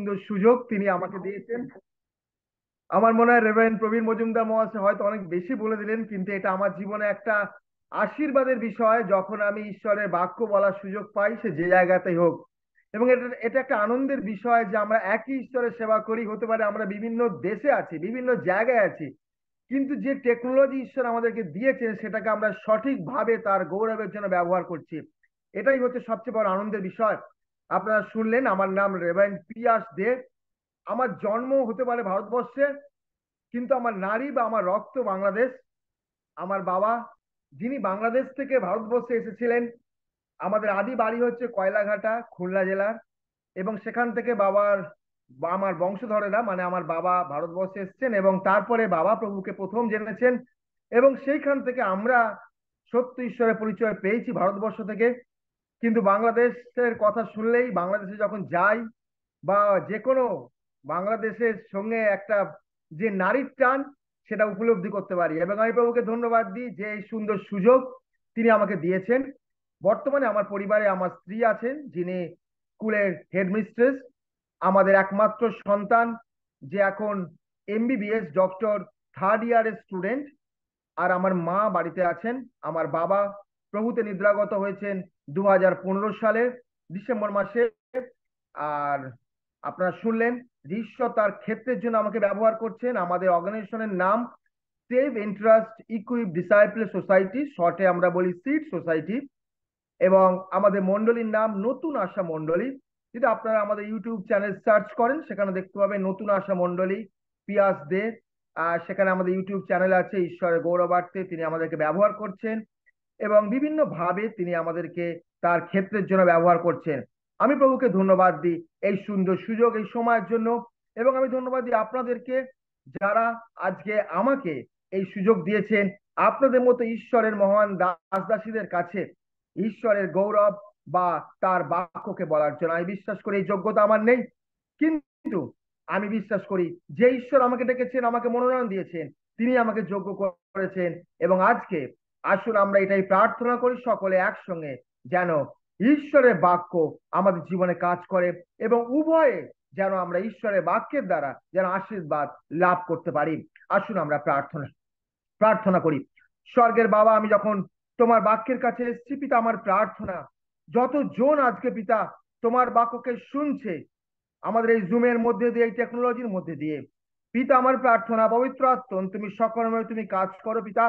সুন্দর সুযোগ তিনি আমাকে দিয়েছেন। আমার মনে হয় রেভারেন্ড প্রবীণ মজুমদার মহাশয় হয়তো অনেক বেশি বলে দিলেন, কিন্তু এটা আমার জীবনে একটা আশীর্বাদের বিষয় যখন আমি ঈশ্বরের বাক্য বলার সুযোগ পাই, সে যে জায়গাতেই হোক। এবং এটা এটা একটা আনন্দের বিষয় যে আমরা একই ঈশ্বরের সেবা করি, হতে পারে আমরা বিভিন্ন দেশে আছি, বিভিন্ন জায়গায় আছি, কিন্তু যে টেকনোলজি ঈশ্বর আমাদেরকে দিয়েছেন সেটাকে আমরা সঠিকভাবে তার গৌরবের জন্য ব্যবহার করছি। এটাই হচ্ছে সবচেয়ে বড় আনন্দের বিষয়। আপনারা শুনলেন আমার নাম রেভারেন্ড পিয়াস দে। আমার জন্ম হতে পারে ভারতবর্ষে, কিন্তু আমার নারী বা আমার রক্ত বাংলাদেশ। আমার বাবা, যিনি বাংলাদেশ থেকে ভারতবর্ষে এসেছিলেন, আমাদের আদি বাড়ি হচ্ছে কয়লাঘাটা, খুলনা জেলার। এবং সেখান থেকে আমার বংশধরেরা, মানে আমার বাবা ভারতবর্ষে এসেছেন এবং তারপরে বাবা প্রভুকে প্রথম জেনেছেন। এবং সেইখান থেকে আমরা সত্য ঈশ্বরের পরিচয় পেয়েছি ভারতবর্ষ থেকে। কিন্তু বাংলাদেশের কথা শুনলেই, বাংলাদেশে যখন যাই বা যে কোনো বাংলাদেশের সঙ্গে একটা যে নারীর টান, সেটা উপলব্ধি করতে পারি। এবং আমি প্রভুকে ধন্যবাদ দিই যে এই সুন্দর সুযোগ তিনি আমাকে দিয়েছেন। বর্তমানে আমার পরিবারে আমার স্ত্রী আছেন, যিনি স্কুলের হেডমিস্ট্রেস। আমাদের একমাত্র সন্তান, যে এখন এমবিবিএস ডক্টর থার্ড ইয়ারের স্টুডেন্ট। আর আমার মা বাড়িতে আছেন। আমার বাবা প্রভুতে নিদ্রাগত হয়েছেন 2015 সালে ডিসেম্বর মাসে। আর আপনারা শুনলেন যে ঈশ্বর তার ক্ষেত্রের জন্য আমাকে ব্যবহার করছেন। আমাদের অর্গানাইজেশনের নাম save interest equip disciple society, শর্টে আমরা বলি সিড সোসাইটি। এবং আমাদের মন্ডলীর নাম নতুন আশা মন্ডলী। যদি আপনারা আমাদের ইউটিউব চ্যানেল সার্চ করেন, সেখানে দেখতে পাবেন নতুন আশা মন্ডলী পিয়াস দে। আর সেখানে আমাদের ইউটিউব চ্যানেল আছে। ঈশ্বরের গৌরবার্থে তিনি আমাদেরকে ব্যবহার করছেন এবং বিভিন্ন ভাবে তিনি আমাদেরকে তার ক্ষেত্রের জন্য ব্যবহার করছেন। আমি প্রভুকে ধন্যবাদ দিই এই সুন্দর সুযোগ, এই সময়ের জন্য। এবং আমি ধন্যবাদ দিই আপনাদেরকে, যারা আজকে আমাকে এই সুযোগ দিয়েছেন। আপনাদের মতো ঈশ্বরের মহান দাস দাসীদের কাছে ঈশ্বরের গৌরব বা তার বাক্যকে বলার জন্য আমি বিশ্বাস করি এই যোগ্যতা আমার নেই। কিন্তু আমি বিশ্বাস করি যে ঈশ্বর আমাকে ডেকেছেন, আমাকে মনোনয়ন দিয়েছেন, তিনি আমাকে যোগ্য করেছেন। এবং আজকে আসুন আমরা এটাই প্রার্থনা করি সকলে একসঙ্গে, যেন ঈশ্বরের বাক্য আমাদের জীবনে কাজ করে এবং উভয়ে যেন আমরা ঈশ্বরের বাক্যের দ্বারা যেন আশীর্বাদ লাভ করতে পারি। আসুন আমরা প্রার্থনা প্রার্থনা করি। স্বর্গের বাবা, আমি যখন তোমার বাক্যের কাছে এসেছি পিতা, আমার প্রার্থনা যতজন আজকে পিতা তোমার বাক্যকে শুনছে আমাদের এই জুমের মধ্যে দিয়ে, এই টেকনোলজির মধ্যে দিয়ে, পিতা আমার প্রার্থনা পবিত্র আত্মন তুমি সকলময় তুমি কাজ করো পিতা।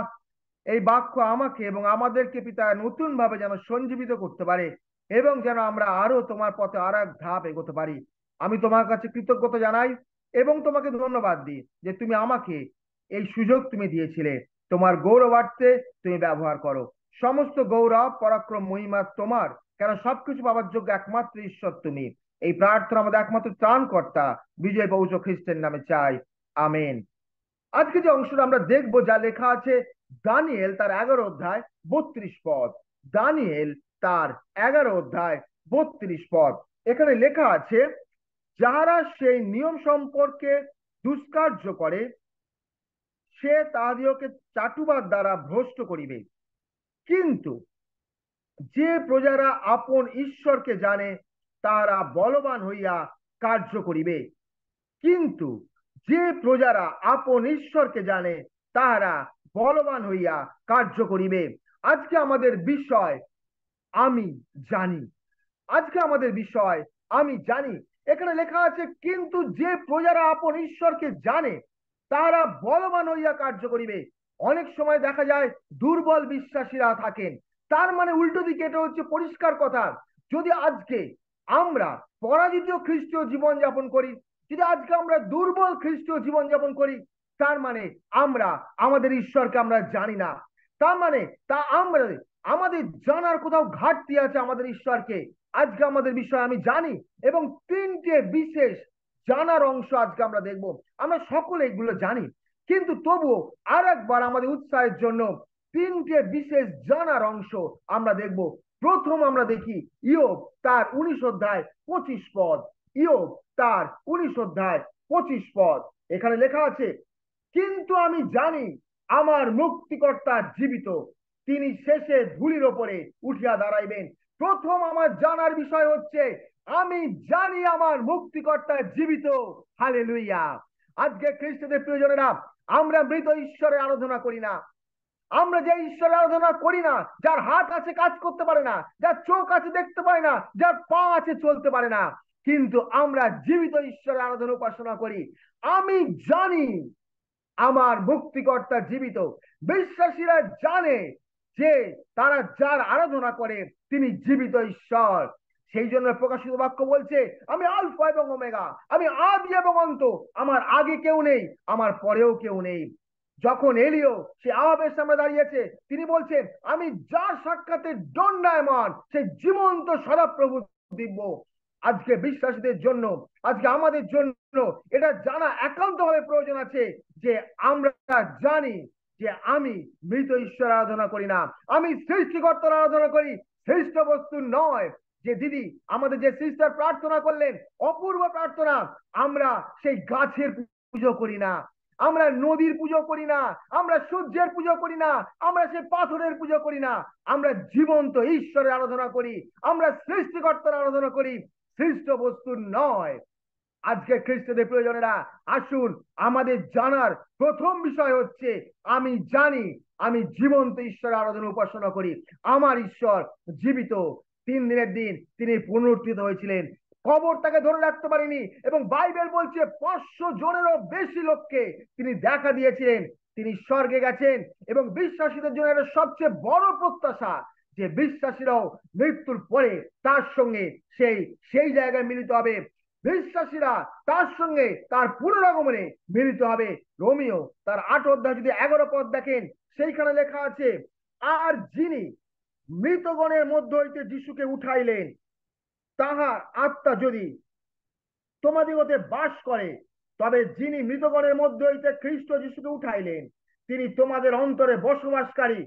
এই বাক্য আমাকে এবং আমাদেরকে পিতা নতুন ভাবে যেন সঞ্জীবিত করতে পারে এবং যেন আমরা আরো তোমার পথে আর এক ধাপ এগোতে পারি। আমি তোমার কাছে কৃতজ্ঞতা জানাই এবং তোমাকে ধন্যবাদ দিই যে তুমি আমাকে এই সুযোগ তুমি দিয়েছিলে। তোমার গৌরবার্থে তুমি ব্যবহার করো। সমস্ত গৌরব পরাক্রম মহিমা তোমার, কেন সবকিছু পাওয়ার যোগ্য একমাত্র ঈশ্বর তুমি। এই প্রার্থনা আমাদের একমাত্র ত্রাণকর্তা বিজয় পৌঁছ খ্রিস্টের নামে চাই, আমেন। আজকে যে অংশটা আমরা দেখবো, যা লেখা আছে দানিয়েল তার 11 অধ্যায় 32 পদ। দানিয়েল তার 11 অধ্যায় 32 পদ। এখানে লেখা আছে, যাহারা সেই নিয়ম সম্পর্কে দুষ্কার্য করে সে তাহাদিওকে চাটুবার দ্বারা ভ্রষ্ট করিবে। কিন্তু যে প্রজারা আপন ঈশ্বরকে জানে তাহারা বলবান হইয়া কার্য করিবে। কিন্তু যে প্রজারা আপন ঈশ্বরকে জানে তাহারা বলবান হইয়া কার্য করিবে। আজকে আমাদের বিষয় আমি জানি। আজকে আমাদের বিষয় আমি জানি। এখানে লেখা আছে, কিন্তু যে প্রজারা আপন ঈশ্বরকে জানে তারা বলবান হইয়া কার্য করিবে। অনেক সময় দেখা যায় দুর্বল বিশ্বাসীরা থাকেন। তার মানে উল্টো দিকে এটা হচ্ছে পরিষ্কার কথা, যদি আজকে আমরা পরাজিত খ্রিস্টীয় জীবন যাপন করি, যদি আজকে আমরা দুর্বল খ্রিস্টীয় জীবন যাপন করি, তার মানে আমরা আমাদের ঈশ্বরকে আমরা জানি না। তার মানে আমরা আমাদের জানার কোথাও ঘাটতি আছে আমাদের ঈশ্বরকে। আজকে আমাদের বিষয় আমি জানি এবং তিনটে বিশেষ জানার অংশ আজকে আমরা দেখব। আমরা সকলে এগুলো জানি, কিন্তু তবুও আর একবার আমাদের উৎসাহের জন্য তিনটে বিশেষ জানার অংশ আমরা দেখব। প্রথম আমরা দেখি ইয়োব তার 19 অধ্যায় 25 পদ। ইয়োব তার 19 অধ্যায় 25 পদ। এখানে লেখা আছে, কিন্তু আমি জানি আমার মুক্তিকর্তা জীবিত, তিনি শেষে ধুলির ওপরে উঠিয়া দাঁড়াইবেন। প্রথম আমার জানার বিষয় হচ্ছে আমি জানি আমার মুক্তিকর্তা জীবিত। হালেলুয়া। আজকে খ্রিস্টদের প্রিয়জনেরা, আমরা মৃত ঈশ্বরের আরাধনা করি না। আমরা যে ঈশ্বরের আরাধনা করি না, যার হাত আছে কাজ করতে পারে না, যার চোখ আছে দেখতে পায় না, যার পা আছে চলতে পারে না, কিন্তু আমরা জীবিত ঈশ্বরের আরাধনা উপাসনা করি। আমি জানি আমার মুক্তিকর্তা জীবিত। বিশ্বাসীরা জানে যে তারা যার আরাধনা করে তিনি জীবিত ঈশ্বর। সেই জন্য প্রকাশিত বাক্য বলছে, আমি আলফা এবং ওমেগা, আমি আদি এবং অন্ত, আমার আগে কেউ নেই, আমার পরেও কেউ নেই। যখন এলিও সে আহাবের সামনে দাঁড়িয়েছে, তিনি বলছেন, আমি যার সাক্ষাতে দণ্ডায়মান, সেই জীবন্ত সদাপ্রভু দিব্য। আজকে বিশ্বাসীদের জন্য, আজকে আমাদের জন্য এটা জানা একান্ত ভাবে প্রয়োজন আছে যে আমরা জানি যে আমি মৃত ঈশ্বর আরাধনা করি না, আমি সৃষ্টিকর্তার আরাধনা করি, সৃষ্ট বস্তু নয়। যে দিদি আমাদের যে সিস্টার প্রার্থনা করলেন, অপূর্ব প্রার্থনা, আমরা সেই গাছের পুজো করি না, আমরা নদীর পুজো করি না, আমরা সূর্যের পুজো করি না, আমরা সেই পাথরের পুজো করি না, আমরা জীবন্ত ঈশ্বরের আরাধনা করি, আমরা সৃষ্টিকর্তার আরাধনা করি, সৃষ্ট বস্তু নয়। আজকে খ্রিস্টদের প্রিয়জনেরা, আসুন আমাদের জানার প্রথম বিষয় হচ্ছে, আমি জানি আমি জীবন্ত ঈশ্বরের আরাধনা উপাসনা করি। আমার ঈশ্বর জীবিত। 3 দিনের দিন তিনি পুনরুত্থিত হয়েছিলেন, কবর তাকে ধরে রাখতে পারেনি, এবং বাইবেল বলছে 500 জনেরও বেশি লোককে তিনি দেখা দিয়েছিলেন। তিনি স্বর্গে গেছেন, এবং বিশ্বাসীদের জন্য এটা সবচেয়ে বড় প্রত্যাশা যে বিশ্বাসীরাও মৃত্যুর পরে তার সঙ্গে সেই সেই জায়গায় মিলিত হবে। বিশ্বাসীরা তার সঙ্গে তার পুনরাগমনে মিলিত হবে। রোমিও তার 8 অধ্যায় যদি 11 পদ দেখেন, সেইখানে লেখা আছে, আর যিনি মৃতগণের মধ্য হইতে যিশুকে উঠাইলেন, তাহার আত্মা যদি তোমাদিগতে বাস করে, তবে যিনি মৃতগণের মধ্য হইতে খ্রিস্ট যিশুকে উঠাইলেন, তিনি তোমাদের অন্তরে বসবাসকারী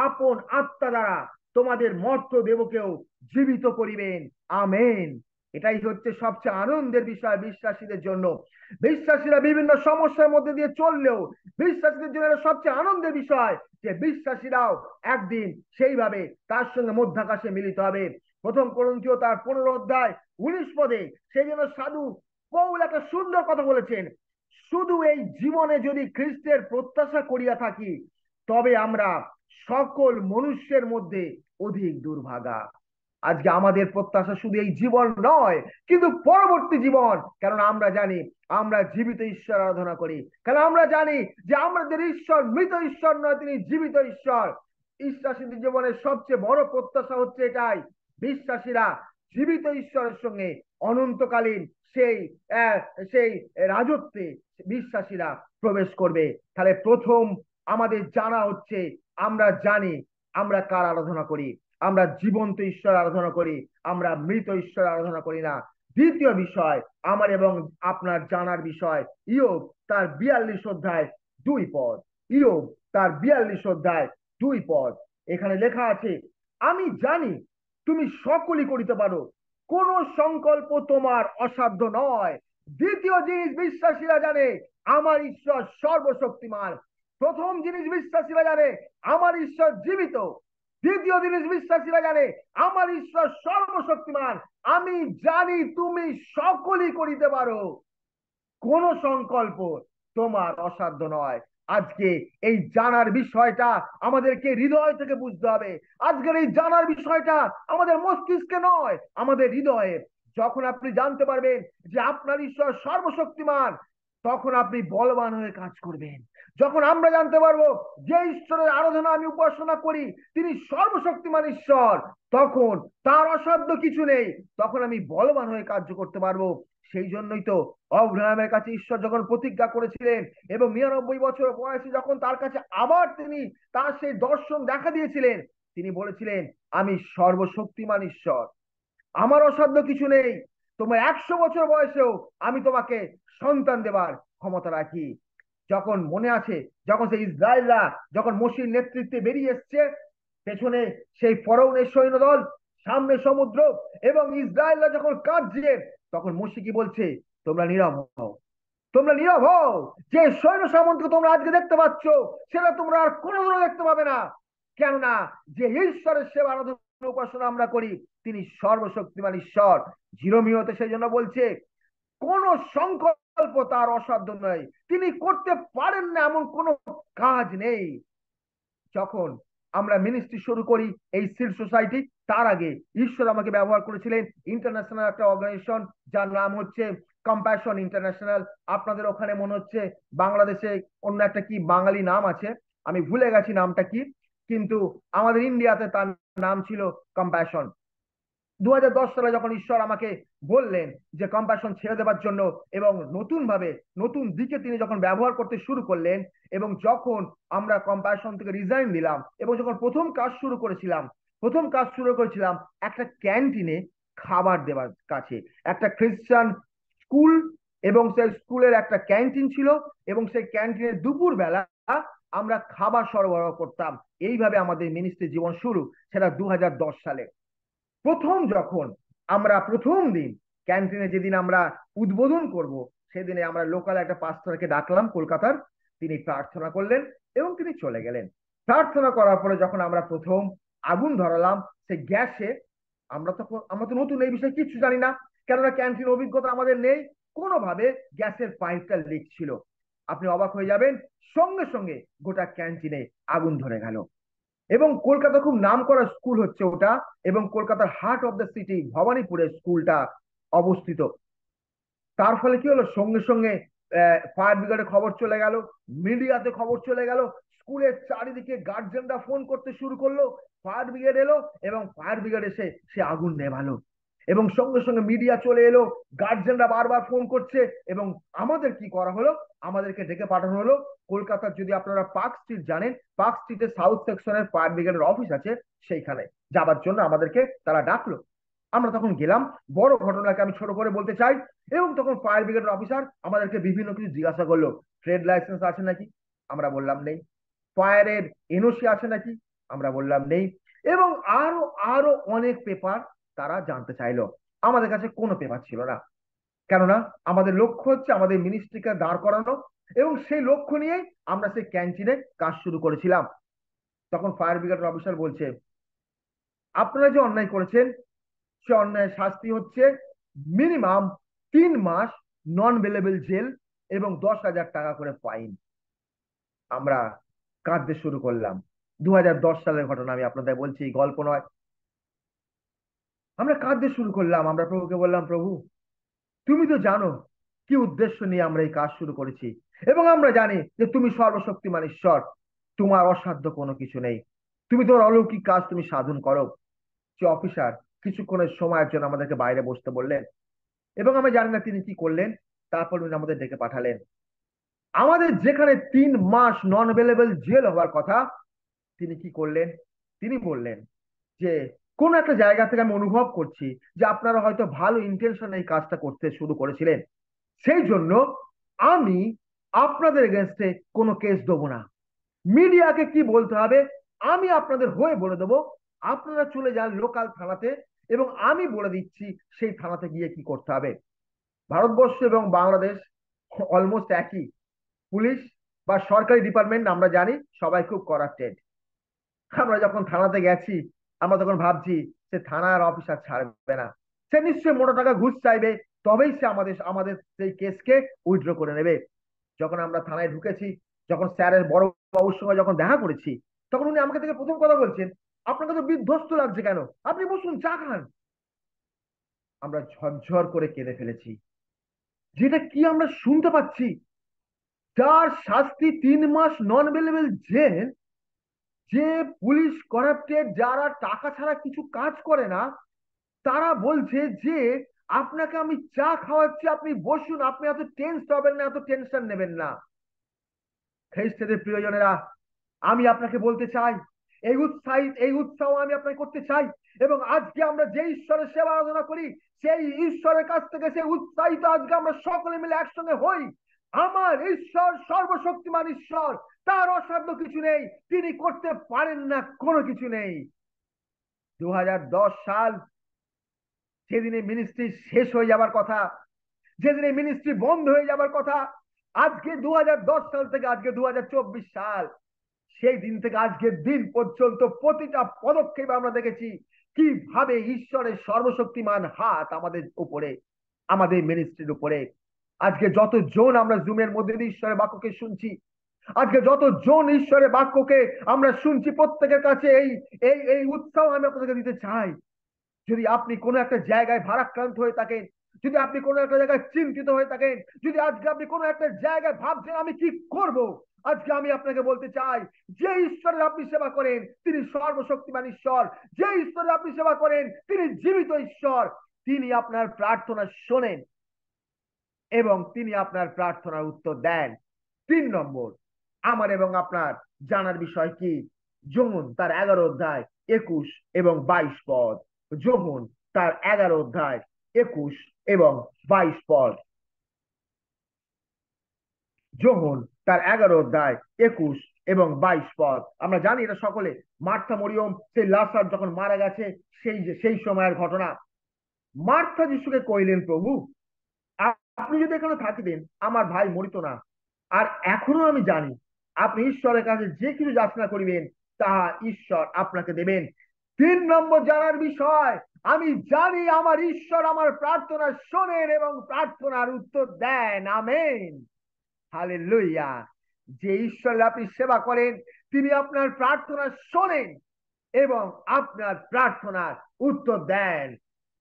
আপন আত্মা দ্বারা তোমাদের মর্ত দেবকেও জীবিত করিবেন। আমেন। এটাই হচ্ছে সবচেয়ে আনন্দের বিষয় বিশ্বাসীদের জন্য। বিশ্বাসীরা বিভিন্ন সমস্যার মধ্যে দিয়ে চললেও বিশ্বাসীদের জন্য এটা সবচেয়ে আনন্দের বিষয় যে বিশ্বাসীরাও একদিন সেইভাবে তার সঙ্গে মধ্যাকাশে মিলিত হবে। প্রথম করন্থীয় তার 15 অধ্যায় 19 পদে সেই জন্য সাধু পৌল একটা সুন্দর কথা বলেছেন, শুধু এই জীবনে যদি খ্রিস্টের প্রত্যাশা করিয়া থাকি, তবে আমরা সকল মনুষ্যের মধ্যে অধিক দুর্ভাগা। আজকে আমাদের প্রত্যাশা শুধু এই জীবন নয়, কিন্তু পরবর্তী জীবন। কারণ আমরা জানি আমরা জীবিত ঈশ্বর আরাধনা করি, কারণ আমরা জানি যে আমাদের ঈশ্বর মৃত ঈশ্বর নয়, তিনি জীবিত ঈশ্বর। বিশ্বাসীদের জীবনের সবচেয়ে বড় প্রত্যাশা হচ্ছে এটাই, বিশ্বাসীরা জীবিত ঈশ্বরের সঙ্গে অনন্তকালীন সেই সেই রাজত্বে বিশ্বাসীরা প্রবেশ করবে। তাহলে প্রথম আমাদের জানা হচ্ছে, আমরা জানি আমরা কার আরাধনা করি, আমরা জীবন্ত ঈশ্বর আরাধনা করি, আমরা মৃত ঈশ্বর আরাধনা করি না। দ্বিতীয় বিষয় আমার এবং আপনার জানার বিষয়, ইয়োব তার 42 অধ্যায় 2 পদ। ইয়োব তার 42 অধ্যায় 2 পদ, এখানে লেখা আছে, আমি জানি তুমি সকলই করিতে পারো, কোন সংকল্প তোমার অসাধ্য নয়। দ্বিতীয় জিনিস বিশ্বাসীরা জানে, আমার ঈশ্বর সর্বশক্তিমান। প্রথম জিনিস বিশ্বাসীরা জানে, আমার ঈশ্বর জীবিত। দ্বিতীয় জিনিস বিশ্বাসীরা জানে, আমার ঈশ্বর সর্বশক্তিমান। আমি জানি তুমি সকলই করিতে পারো, কোন সংকল্প তোমার অসাধ্য নয়। আজকে এই জানার বিষয়টা আমাদেরকে হৃদয় থেকে বুঝতে হবে। আজকের এই জানার বিষয়টা আমাদের মস্তিষ্কে নয়, আমাদের হৃদয়ে। যখন আপনি জানতে পারবেন যে আপনার ঈশ্বর সর্বশক্তিমান, তখন আপনি বলবান হয়ে কাজ করবেন। যখন আমরা জানতে পারবো যে ঈশ্বরের আরাধনা আমি উপাসনা করি তিনি সর্বশক্তিমান ঈশ্বর, তখন তার অসাধ্য কিছু নেই, তখন আমি বলবান হয়ে কার্য করতে পারবো। সেই জন্যই তো অব্রাহামের কাছে ঈশ্বর যখন প্রতিজ্ঞা করেছিলেন, এবং 99 বছর বয়সে যখন তার কাছে আবার তিনি তার সেই দর্শন দেখা দিয়েছিলেন, তিনি বলেছিলেন, আমি সর্বশক্তিমান ঈশ্বর, আমার অসাধ্য কিছু নেই, তোমার 100 বছর বয়সেও আমি তোমাকে সন্তান দেবার ক্ষমতা রাখি। যখন মনে আছে, যখন সেই ইসরায়েলরা যখন মসির নেতৃত্বে বেরিয়ে এসছে, পেছনে সেই ফরৌনের সৈন্যদল, সামনে সমুদ্র, এবং ইসরায়েলরা যখন কাঁদছে, তখন মসি কি বলছে, তোমরা নীরব হও, তোমরা নীরব হও, যে সৈন্য সামন্তকে তোমরা আজকে দেখতে পাচ্ছ সেটা তোমরা আর কোনোদিনও দেখতে পাবে না। কেননা যে ঈশ্বরের সেবা আরাধনা উপাসনা আমরা করি, তিনি সর্বশক্তিমান ঈশ্বর। জিরোমিওতে সেই জন্য বলছে কোন সংকল্প তার অসাধ্য নয়, তিনি করতে পারেন না এমন কোন কাজ নেই। যখন আমরা মিনিস্ট্রি শুরু করি এই সিল সোসাইটি, তার আগে ঈশ্বর আমাকে ব্যবহার করেছিলেন ইন্টারন্যাশনাল একটা অর্গানাইজেশন যার নাম হচ্ছে কম্প্যাশন ইন্টারন্যাশনাল। আপনাদের ওখানে মনে হচ্ছে বাংলাদেশে অন্য একটা কি বাঙালি নাম আছে, আমি ভুলে গেছি নামটা কি, কিন্তু আমাদের ইন্ডিয়াতে তার নাম ছিল কম্প্যাশন। 2010 সালে যখন ঈশ্বর আমাকে বললেন যে কম্প্যাশন ছেড়ে দেওয়ার জন্য এবং নতুন ভাবে নতুন দিকে তিনি যখন ব্যবহার করতে শুরু করলেন, এবং যখন আমরা কম্প্যাশন থেকে রিজাইন দিলাম এবং যখন প্রথম কাজ শুরু করেছিলাম একটা ক্যান্টিনে খাবার দেওয়ার কাছে, একটা খ্রিস্টান স্কুল, এবং সেই স্কুলের একটা ক্যান্টিন ছিল, এবং সেই ক্যান্টিনে দুপুর বেলা আমরা খাবার সরবরাহ করতাম। এইভাবে আমাদের মিনিস্ট্রি জীবন শুরু, সেটা 2010 সালে। যখন আমরা প্রথম দিন ক্যান্টিনে যেদিন আমরা উদ্বোধন করব, সেদিনে আমরা লোকাল একটা পাস্টরকে ডাকলাম কলকাতার, তিনি প্রার্থনা করলেন এবং তিনি চলে গেলেন। প্রার্থনা করার পরে যখন আমরা প্রথম আগুন ধরালাম সেই গ্যাসে, আমরা তো নতুন, এই বিষয়ে কিছু জানি না, কেননা ক্যান্টিন অভিজ্ঞতা আমাদের নেই। কোনোভাবে গ্যাসের পাইপটা লিক ছিল, আপনি অবাক হয়ে যাবেন, সঙ্গে সঙ্গে গোটা ক্যান্টিনে আগুন ধরে গেল। এবং কলকাতা খুব নাম করা স্কুল হচ্ছে ওটা, এবং কলকাতার হার্ট অফ দ্য সিটি ভবানীপুরে স্কুলটা অবস্থিত। তার ফলে কি হলো, সঙ্গে সঙ্গে ফায়ার ব্রিগেডে খবর চলে গেল, মিডিয়াতে খবর চলে গেল, স্কুলের চারিদিকে গার্জেনরা ফোন করতে শুরু করলো, ফায়ার ব্রিগেড এলো এবং ফায়ার ব্রিগেড এসে সে আগুন নেভালো। এবং সঙ্গে সঙ্গে মিডিয়া চলে এলো, গার্জেনরা বারবার ফোন করছে, এবং আমাদের কি করা হলো, আমাদেরকে ডেকে পাঠানো হলো কলকাতার, যদি আপনারা পার্ক স্ট্রিট জানেন, পার্ক স্ট্রিটের সাউথ সেকশনের ফায়ার ব্রিগেডের অফিস আছে, সেইখানে যাবার জন্য আমাদেরকে তারা ডাকলো। আমরা তখন গেলাম। বড় ঘটনাকে আমি ছোট করে বলতে চাই। এবং তখন ফায়ার ব্রিগেডের অফিসার আমাদেরকে বিভিন্ন কিছু জিজ্ঞাসা করলো, ট্রেড লাইসেন্স আছে নাকি, আমরা বললাম নেই। ফায়ারের এনওসি আছে নাকি, আমরা বললাম নেই। এবং আরো আরো অনেক পেপার তারা জানতে চাইলো, আমাদের কাছে কোনো পেপার ছিল না, কেননা আমাদের লক্ষ্য হচ্ছে আমাদের মিনিস্ট্রিকে দাঁড় করানো, এবং সেই লক্ষ্য নিয়ে আমরা সেই ক্যান্টিনে কাজ শুরু করেছিলাম। তখন ফায়ার ব্রিগেড অফিসার বলছে, আপনারা যে অন্যায় করেছেন সে অন্যায় শাস্তি হচ্ছে মিনিমাম 3 মাস নন বেলেবল জেল এবং 10,000 টাকা করে ফাইন। আমরা কাঁদতে শুরু করলাম। 2010 সালের ঘটনা আমি আপনাদের বলছি, গল্প নয়। আমরা কাঁদতে শুরু করলাম, আমরা প্রভুকে বললাম, প্রভু তুমি তো জানো কি উদ্দেশ্য নিয়ে আমরা এই কাজ শুরু করেছি, এবং আমরা জানি যে তুমি সর্বশক্তিমান ঈশ্বর, তোমার অসাধ্য কোনো কিছু নেই, তুমি তোমার অলৌকিক কাজ তুমি সাধন করো। সে অফিসার কিছুক্ষণের সময়ের জন্য আমাদেরকে বাইরে বসতে বললেন, এবং আমি জানি না তিনি কি করলেন। তারপর উনি আমাদের ডেকে পাঠালেন। আমাদের যেখানে 3 মাস নন অ্যাভেলেবল জেল হওয়ার কথা, তিনি কি করলেন, তিনি বললেন যে কোন একটা জায়গা থেকে আমি অনুভব করছি যে আপনারা হয়তো ভালো ইন্টেনশন এই কাজটা করতে শুরু করেছিলেন, সেই জন্য আমি আপনাদের এগেনস্টে কোনো কেস দেবো না। মিডিয়াকে কি বলতে হবে আমি আপনাদের হয়ে বলে দেবো, আপনারা চলে যান লোকাল থানাতে, এবং আমি বলে দিচ্ছি সেই থানাতে গিয়ে কি করতে হবে। ভারতবর্ষ এবং বাংলাদেশ অলমোস্ট একই, পুলিশ বা সরকারি ডিপার্টমেন্ট আমরা জানি সবাই খুব করাপ্টেড। আমরা যখন থানাতে গেছি, আমরা তখন ভাবছি সে থানার অফিসার ছাড়বে না, সে নিশ্চয়ই মোটা টাকা ঘুষ চাইবে, তবেই সে আমাদের আমাদের সেই কেসকে উইথড্র করে নেবে। যখন আমরা থানায় ঢুকেছি, যখন স্যারের বড় বাবুর সঙ্গে যখন দেখা করেছি, তখন উনি আমাকে থেকে প্রথম কথা বলছেন, আপনাকে তো বিধ্বস্ত লাগছে কেন, আপনি বসুন চা খান। আমরা ঝরঝর করে কেঁদে ফেলেছি। যেটা কি আমরা শুনতে পাচ্ছি, যার শাস্তি 3 মাস নন অ্যাভেলেবল জেল, যে পুলিশ করাপ্টেড, যারা টাকা ছাড়া কিছু কাজ করে না, তারা বলছে যে আপনাকে আমি চা খাওয়াচ্ছি, আপনি বসুন, আপনি এত টেন্স হবেন না, এত টেনশন নেবেন না। খ্রিস্টদের প্রিয়জনেরা, আমি আপনাকে বলতে চাই, এই উৎসাহ আমি আপনাকে করতে চাই, এবং আজকে আমরা যে ঈশ্বরের সেবা আরাধনা করি, সেই ঈশ্বরের কাছ থেকে সেই উৎসাহিত আজকে আমরা সকলে মিলে একসঙ্গে হই। আমার ঈশ্বর সর্বশক্তিমান ঈশ্বর, তার অসাধ্য কিছু নেই, তিনি করতে পারেন না কোনো কিছু নেই। 2010 সাল, যেদিনে মিনিস্ট্রি শেষ হয়ে যাবার কথা, যেদিনে মিনিস্ট্রি বন্ধ হয়ে যাবার কথা, আজকে 2010 সাল থেকে আজকে 2024 সাল, সেই দিন থেকে আজকের দিন পর্যন্ত প্রতিটা পদক্ষেপ আমরা দেখেছি কিভাবে ঈশ্বরের সর্বশক্তিমান হাত আমাদের উপরে, আমাদের মিনিস্ট্রির উপরে। আজকে যতজন আমরা জুমের মধ্যে দিয়ে ঈশ্বরের বাক্যকে শুনছি, আজকে যতজন ঈশ্বরের বাক্যকে আমরা শুনছি, প্রত্যেকের কাছে এই এই এই উৎসাহ আমি আপনাদেরকে দিতে চাই। যদি আপনি কোনো একটা জায়গায় ভারাক্রান্ত হয়ে থাকেন, যদি আপনি কোনো একটা জায়গায় চিন্তিত হয়ে থাকেন, যদি আজকে আপনি কোনো একটা জায়গায় ভাবছেন আমি কি করব, আজকে আমি আপনাকে বলতে চাই, যে ঈশ্বরের আপনি সেবা করেন তিনি সর্বশক্তিমান ঈশ্বর। যে ঈশ্বরের আপনি সেবা করেন তিনি জীবিত ঈশ্বর। তিনি আপনার প্রার্থনা শোনেন এবং তিনি আপনার প্রার্থনার উত্তর দেন। 3 নম্বর, আমার এবং আপনার জানার বিষয় কি? যোহন তার 11 অধ্যায় 21 এবং 22 পদ। যোহন তার 11 অধ্যায় 21 এবং 22 পদ। যোহন তার 11 অধ্যায় 21 এবং 22 পদ। আমরা জানি এটা সকলে, মার্থা মরিয়ম সেই লাসার যখন মারা গেছে সেই সময়ের ঘটনা। মার্থা যিশুকে কইলেন, প্রভু আপনি যদি এখানে থাকিতেন আমার ভাই মরিত না। আর এখনো আমি জানি আপনি ঈশ্বরের কাছে যে কিছু যাচনা করিবেন তাহা ঈশ্বর আপনাকে দেবেন। 3 নম্বর জানার বিষয়, আমি জানি আমার ঈশ্বর আমার প্রার্থনা শোনেন এবং প্রার্থনার উত্তর দেন। Amen, hallelujah. যে ঈশ্বরের আপনি সেবা করেন তিনি আপনার প্রার্থনা শোনেন এবং আপনার প্রার্থনার উত্তর দেন।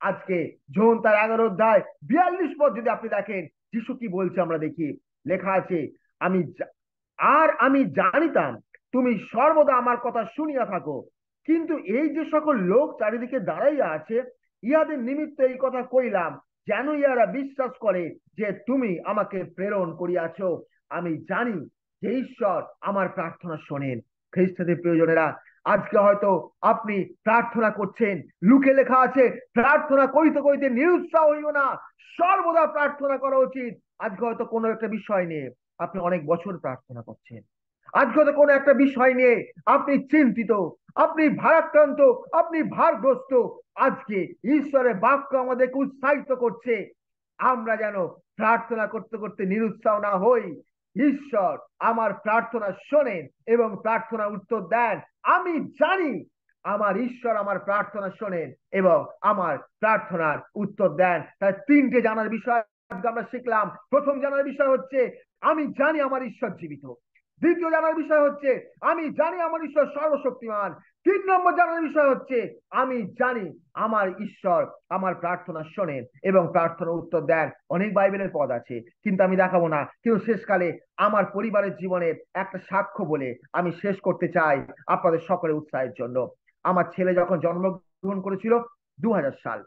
আজকে যোহন তার 11 অধ্যায় 42 পদ যদি আপনি দেখেন, যিশু কি বলছে আমরা দেখি। লেখা আছে, আমি আমি জানিতাম তুমি সর্বদা আমার কথা শুনিয়া থাকো, কিন্তু এই যে সকল লোক চারিদিকে দাঁড়াইয়া আছে ইহাদের নিমিত্ত এই কথা কইলাম, যেন ইহারা বিশ্বাস করে যে তুমি আমাকে প্রেরণ করিয়াছ। আমি জানি যে ঈশ্বর আমার প্রার্থনা শোনেন। খ্রিস্টদের প্রিয়জনেরা, আজকে হয়তো আপনি প্রার্থনা করছেন, লুকে লেখা আছে প্রার্থনা করিতে করিতে নিরুৎসাহ হইও না, সর্বদা প্রার্থনা করা উচিত। আজকে হয়তো কোনো একটা বিষয় নিয়ে আপনি অনেক বছর প্রার্থনা করছেন, আজকে হয়তো কোনো একটা বিষয় নিয়ে আপনি চিন্তিত, আপনি ভারাক্রান্ত, আপনি ভারগ্রস্ত। আজকে ঈশ্বরের বাক্য আমাদেরকে উৎসাহিত করছে আমরা যেন প্রার্থনা করতে করতে নিরুৎসাহ না হই। ঈশ্বর আমার প্রার্থনা শোনেন এবং প্রার্থনা উত্তর দেন। আমি জানি আমার ঈশ্বর আমার প্রার্থনা শোনেন এবং আমার প্রার্থনার উত্তর দেন। তাই 3টে জানার বিষয় আজকে আমরা শিখলাম। প্রথম জানার বিষয় হচ্ছে আমি জানি আমার ঈশ্বর জীবিত। দ্বিতীয় জানার বিষয় হচ্ছে আমি জানি আমার ঈশ্বর সর্বশক্তিমান। 3 নম্বর জানার বিষয় হচ্ছে আমি জানি আমার ঈশ্বর আমার প্রার্থনা শোনেন এবং প্রার্থনা উত্তর দেন। অনেক বাইবেলের পদ আছে কিন্তু আমি দেখাবো না, কিন্তু শেষকালে আমার পরিবারের জীবনের একটা সাক্ষ্য বলে আমি শেষ করতে চাই আপনাদের সকলের উৎসাহের জন্য। আমার ছেলে যখন জন্মগ্রহণ করেছিল 2000 সাল,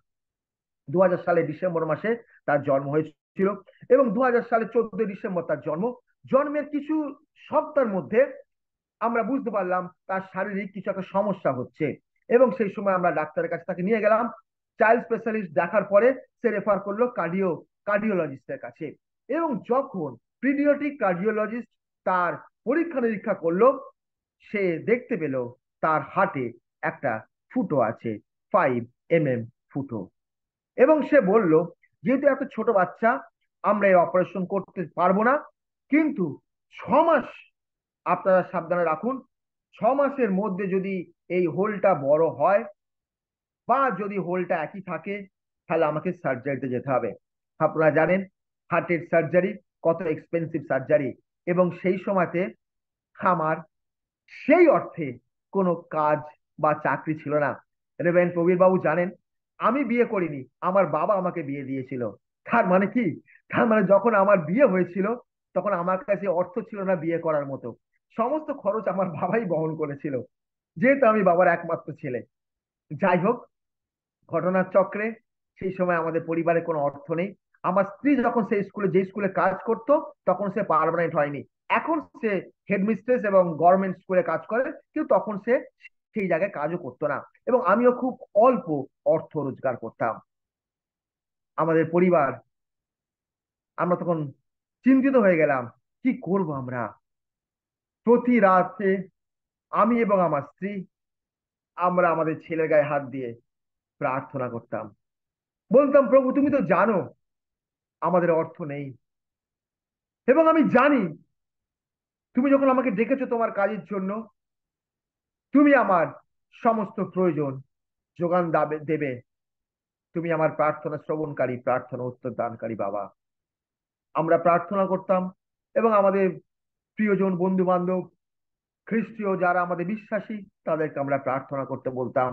2000 সালে ডিসেম্বর মাসে তার জন্ম হয়েছিল এবং 2000 সালে 14 ডিসেম্বর তার জন্ম। জন্মের কিছু সপ্তাহের মধ্যে আমরা বুঝতে পারলাম তার শারীরিক কিছু একটা সমস্যা হচ্ছে এবং সেই সময় আমরা ডাক্তারের কাছে তাকে নিয়ে গেলাম। চাইল্ড স্পেশালিস্ট দেখার পরে সে রেফার করলো কার্ডিওলজিস্টের কাছে এবং যখন পিডিয়াট্রিক কার্ডিওলজিস্ট তার পরীক্ষা নিরীক্ষা করলো, সে দেখতে পেল তার হার্টে একটা ফুটো আছে, 5 mm ফুটো। এবং সে বলল, যেহেতু একটা ছোট বাচ্চা আমরা এই অপারেশন করতে পারবো না, কিন্তু 6 মাস আপনারা সাবধানে রাখুন। 6 মাসের মধ্যে যদি এই হোলটা বড় হয় বা যদি হোলটা একই থাকে তাহলে আমাকে সার্জারিতে যেতে হবে। আপনারা জানেন হার্টের সার্জারি কত এক্সপেন্সিভ সার্জারি, এবং সেই সময়তে আমার সেই অর্থে কোনো কাজ বা চাকরি ছিল না। রেভারেন্ড প্রবীর বাবু জানেন আমি বিয়ে করিনি, আমার বাবা আমাকে বিয়ে দিয়েছিল। তার মানে কি? তার মানে যখন আমার বিয়ে হয়েছিল তখন আমার কাছে অর্থ ছিল না বিয়ে করার মতো, সমস্ত খরচ আমার বাবাই বহন করেছিল, যেহেতু আমি বাবার একমাত্র ছেলে। যাই হোক, ঘটনার চক্রে সেই সময় আমাদের পরিবারে কোনো অর্থ নেই। আমার স্ত্রী যখন সেই স্কুলে, যে স্কুলে কাজ করতো, তখন সে পার্মানেন্ট হয়নি, এখন সে হেডমিস্ট্রেস এবং গভর্নমেন্ট স্কুলে কাজ করে, কিন্তু তখন সে সেই জায়গায় কাজও করতো না এবং আমিও খুব অল্প অর্থ রোজগার করতাম। আমাদের পরিবার, আমরা তখন চিন্তিত হয়ে গেলাম কি করব আমরা। প্রতি রাতে আমি এবং আমার স্ত্রী আমরা আমাদের ছেলের গায়ে হাত দিয়ে প্রার্থনা করতাম, বলতাম প্রভু তুমি তো জানো আমাদের অর্থ নেই, এবং আমি জানি তুমি যখন আমাকে ডেকেছো তোমার কাজের জন্য, তুমি আমার সমস্ত প্রয়োজন যোগান দেবে। তুমি আমার প্রার্থনা শ্রবণকারী, প্রার্থনা উত্তর দানকারী বাবা। আমরা প্রার্থনা করতাম এবং আমাদের প্রিয়জন, বন্ধু বান্ধব, খ্রিস্টীয় যারা আমাদের বিশ্বাসী, তাদেরকে আমরা প্রার্থনা করতে বলতাম।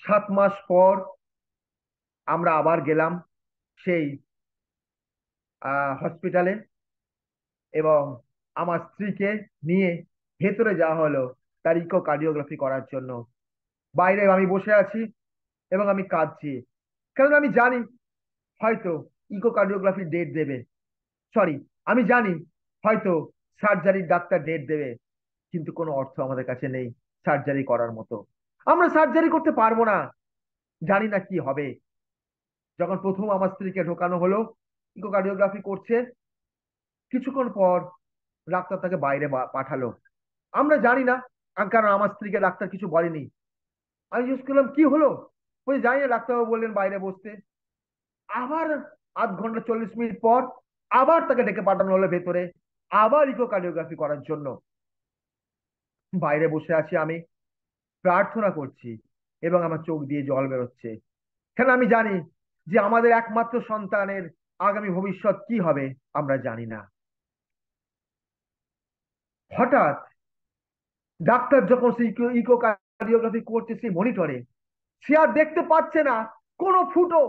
7 মাস পর আমরা আবার গেলাম সেই হসপিটালে, এবং আমার স্ত্রীকে নিয়ে ভেতরে যাওয়া হলো তার ইকোকার্ডিওগ্রাফি করার জন্য। বাইরে আমি বসে আছি এবং আমি কাঁদছি, কারণ আমি জানি হয়তো ইকোকার্ডিওগ্রাফি ডেট দেবে, সরি, আমি জানি হয়তো সার্জারির ডাক্তার ডেট দেবে, কিন্তু কোনো অর্থ আমাদের কাছে নেই সার্জারি করার মতো। আমরা সার্জারি করতে পারবো না, জানি না কি হবে। যখন প্রথম আমার স্ত্রীকে ঢোকানো হলো, ইকোকার্ডিওগ্রাফি করছে, কিছুক্ষণ পর ডাক্তার তাকে বাইরে পাঠালো। আমরা জানি না, কারণ আমার স্ত্রীকে ডাক্তার কিছু বলেনি। আমি জিজ্ঞেস করলাম কি হলো, বলছি জানি না, ডাক্তারবাবু বললেন বাইরে বসতে। আবার আধ ঘন্টা 40 মিনিট পর আবার তাকে ডেকে পাঠানো হলো ভেতরে, আবার ইকোকার্ডিওগ্রাফি করার জন্য। বাইরে বসে আছি আমি, প্রার্থনা করছি, এবং আমার চোখ দিয়ে জল বেরোচ্ছে, কেন আমি জানি যে আমাদের একমাত্র সন্তানের আগামী ভবিষ্যৎ কি হবে আমরা জানি না। হঠাৎ ডাক্তার যখন সেই ইকোকার্ডিওগ্রাফি করছে সেই মনিটরে, সে আর দেখতে পাচ্ছে না কোনো ফুটো।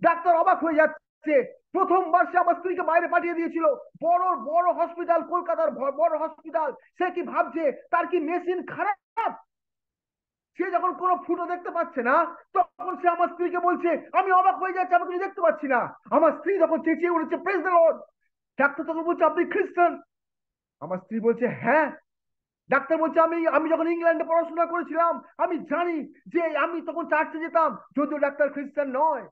ডাক্তার অবাক হয়ে যাচ্ছে, প্রথমবার সে আমার স্ত্রীকে বাইরে পাঠিয়ে দিয়েছিল, বড় বড় হসপিটাল, কলকাতার বড় হসপিটাল। সে কি ভাবছে তার কি মেশিন খারাপ? সে যখন কোনো ফুটো দেখতে পাচ্ছে না, তখন সে আমার স্ত্রীকে বলছে, আমি অবাক হয়ে যাচ্ছি, আমি কিছু দেখতে পাচ্ছি না। আমার স্ত্রী তখন চেঁচিয়ে উঠেছে, প্রেজ দ্য লর্ড। ডাক্তার তখন বলছে, আপনি খ্রিস্টান? আমার স্ত্রী বলছে, হ্যাঁ। ডাক্তার বলছে, আমি আমি যখন ইংল্যান্ডে পড়াশোনা করেছিলাম, আমি জানি যে আমি তখন চার্চে যেতাম, যদিও ডাক্তার খ্রিস্টান নয়।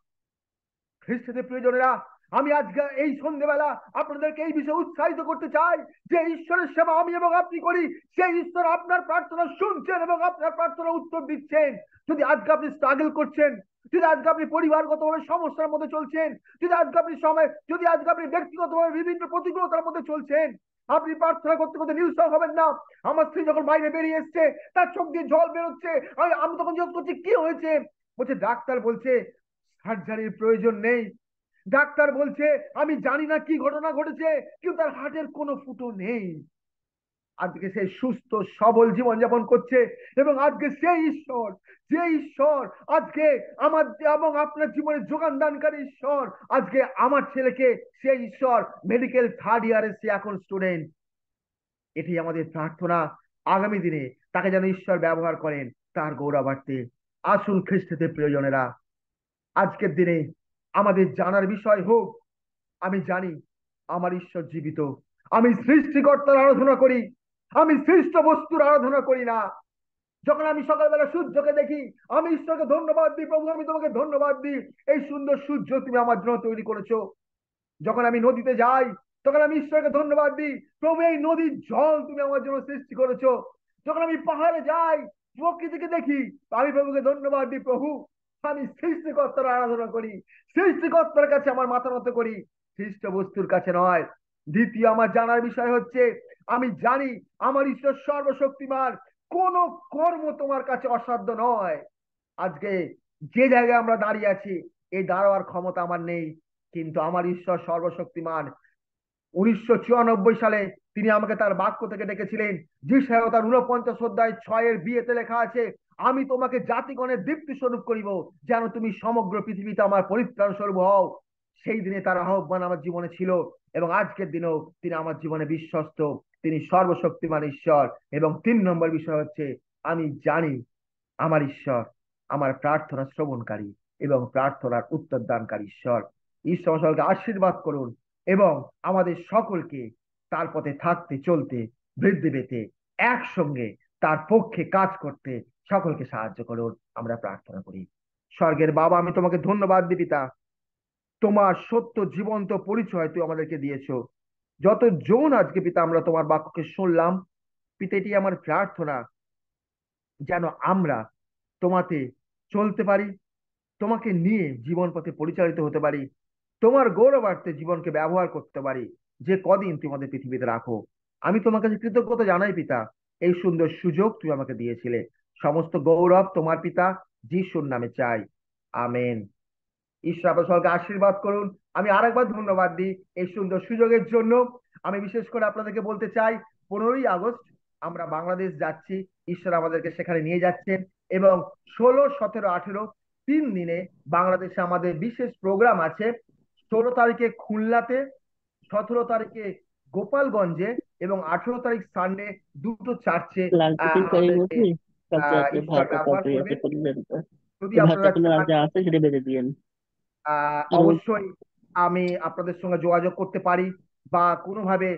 খ্রিস্টদের প্রিয়জনেরা, আমি আজকে এই সন্ধ্যেবেলা আপনাদেরকে এই বিষয়ে উৎসাহিত করতে চাই যে ঈশ্বরের সেবা আমি এবং আপনি করি, সেই ঈশ্বর আপনার প্রার্থনা শুনছেন এবং আপনার প্রার্থনা উত্তর দিচ্ছেন। যদি আজকে আপনি স্ট্রাগল করছেন, যদি আজকে আপনি পরিবারগতভাবে সমস্যার মধ্যে চলছেন, যদি আজকে আপনি ব্যক্তিগতভাবে বিভিন্ন প্রতিকূলতার মধ্যে চলছেন, আপনি প্রার্থনা করতে করতে নিরুৎসাহ হবেন না। আমার স্ত্রী যখন বাইরে বেরিয়ে এসছে, তার চোখ দিয়ে জল বেরোচ্ছে। আমি তখন জিজ্ঞেস করছি কি হয়েছে, বলছে ডাক্তার বলছে সার্জারির প্রয়োজন নেই। ডাক্তার বলছে আমি জানি না কি ঘটনা ঘটেছে, কিন্তু তার হার্টের কোনো ফুটো নেই। আজকে সে সুস্থ সবল জীবন যাপন করছে, এবং আজকে সেই ঈশ্বর, যে ঈশ্বর আজকে আমার এবং আপনার জীবনে যোগান দানকারী ঈশ্বর, আজকে আমার ছেলেকে, সেই ঈশ্বর মেডিকেল 3rd ইয়ারে, সে এখন স্টুডেন্ট। এটি আমাদের প্রার্থনা, আগামী দিনে তাকে যেন ঈশ্বর ব্যবহার করেন তার গৌরবার্থে। আসুন খ্রিস্টদের প্রিয়জনেরা, আজকের দিনে আমাদের জানার বিষয় হোক, আমি জানি আমার ঈশ্বর জীবিত। আমি সৃষ্টিকর্তার আরাধনা করি, আমি সৃষ্ট বস্তুর আরাধনা করি না। যখন আমি সকালবেলা সূর্যকে দেখি, আমি ঈশ্বরকে ধন্যবাদ দিই, প্রভু আমি তোমাকে ধন্যবাদ দিই, এই সুন্দর সূর্য তুমি আমার জন্য তৈরি করেছো। যখন আমি নদীতে যাই, তখন আমি ঈশ্বরকে ধন্যবাদ দিই, প্রভু এই নদীর জল তুমি আমার জন্য সৃষ্টি করেছো। যখন আমি পাহাড়ে যাই, প্রকৃতিকে দেখি, আমি প্রভুকে ধন্যবাদ দিই, প্রভু আমি সৃষ্টিকর্তার আরাধনা করি, সৃষ্টিকর্তার কাছে আমার মাথা নত করি, সৃষ্ট বস্তুর কাছে নয়। দ্বিতীয় আমার জানার বিষয় হচ্ছে, আমি জানি আমার ঈশ্বর সর্বশক্তিমান, কোন কর্ম তোমার কাছে অসাধ্য নয়। আজকে যে জায়গায় আমরা দাঁড়িয়ে আছি, এই দাঁড়াবার ক্ষমতা আমার নেই, কিন্তু আমার ঈশ্বর সর্বশক্তিমান। 1994 সালে তিনি আমাকে তার বাক্য থেকে ডেকেছিলেন। যিশায়া তার 49 অধ্যায় 6 বিয়েতে লেখা আছে, আমি তোমাকে জাতিগণের দীপ্তি স্বরূপ করিব, যেন তুমি সমগ্র পৃথিবীতে আমার পরিত্রাণ স্বরূপ হও। সেই দিনে তার আহ্বান আমার জীবনে ছিল, এবং আজকের দিনেও তিনি আমার জীবনে বিশ্বস্ত। তিনি সর্বশক্তিমান ঈশ্বর। এবং 3 নম্বর বিষয় হচ্ছে, আমি জানি আমার ঈশ্বর আমার প্রার্থনা শ্রবণকারী এবং প্রার্থনার উত্তর দানকারী ঈশ্বর। ঈশ্বর সকলকে আশীর্বাদ করুন, এবং আমাদের সকলকে তার পথে থাকতে, চলতে, বৃদ্ধি পেতে, একসঙ্গে তার পক্ষে কাজ করতে সকলকে সাহায্য করুন। আমরা প্রার্থনা করি। স্বর্গের বাবা, আমি তোমাকে ধন্যবাদ দিই পিতা, তোমার সত্য জীবন্ত পরিচয় তুই আমাদেরকে দিয়েছো। যতজন আজকে পিতা আমরা তোমার বাক্যকে শুনলাম, পিতা এটি আমার প্রার্থনা, যেন আমরা তোমাতে চলতে পারি, তোমাকে নিয়ে জীবন পথে পরিচালিত হতে পারি, তোমার গৌরবার্থে জীবনকে ব্যবহার করতে পারি, যে কদিন তুমি আমাদের পৃথিবীতে রাখো। আমি তোমার কাছে কৃতজ্ঞতা জানাই পিতা, এই সুন্দর সুযোগ তুমি আমাকে দিয়েছিলে। সমস্ত গৌরব তোমার পিতা যিশুর নামে চাই। আমেন। ঈশ্বর আপনার সকলকে আশীর্বাদ করুন। আমি আরেকবার ধন্যবাদ দিই এই সুন্দর সুযোগের জন্য। আমি বিশেষ করে আপনাদেরকে বলতে চাই, 15ই আগস্ট আমরা বাংলাদেশ যাচ্ছি। ঈশ্বর আমাদেরকে সেখানে নিয়ে যাচ্ছেন এবং 16, 17, 18 3 দিনে বাংলাদেশে আমাদের বিশেষ প্রোগ্রাম আছে। 16 তারিখে খুলনাতে, 17 তারিখে গোপালগঞ্জে এবং 18 তারিখ সানডে দুটো চার্চে Language kari আমাদেরকে boli kache ache ঈশ্বর bhasha ব্যবহার kache ache করবেন। paribarita যদি e bhasha আপনারা gulo চান, aja আছে সেটা বেঁধে দিয়েন আর অবশ্যই আমি আপনাদের সঙ্গে যোগাযোগ করতে পারি, বা কোনোভাবে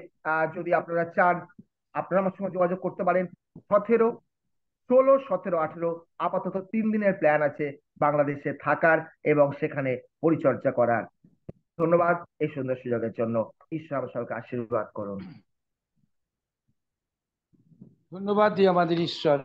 যদি আপনারা চান আপনারা আমার সঙ্গে যোগাযোগ করতে পারেন। 17, 16, 17, 18 আপাতত 3 দিনের প্ল্যান আছে বাংলাদেশে থাকার এবং সেখানে পরিচর্যা করার। ধন্যবাদ এই সুন্দর সুযোগের জন্য। ঈশ্বর আমার সকলকে আশীর্বাদ করুন। ধন্যবাদ দিই আমাদের ঈশ্বর।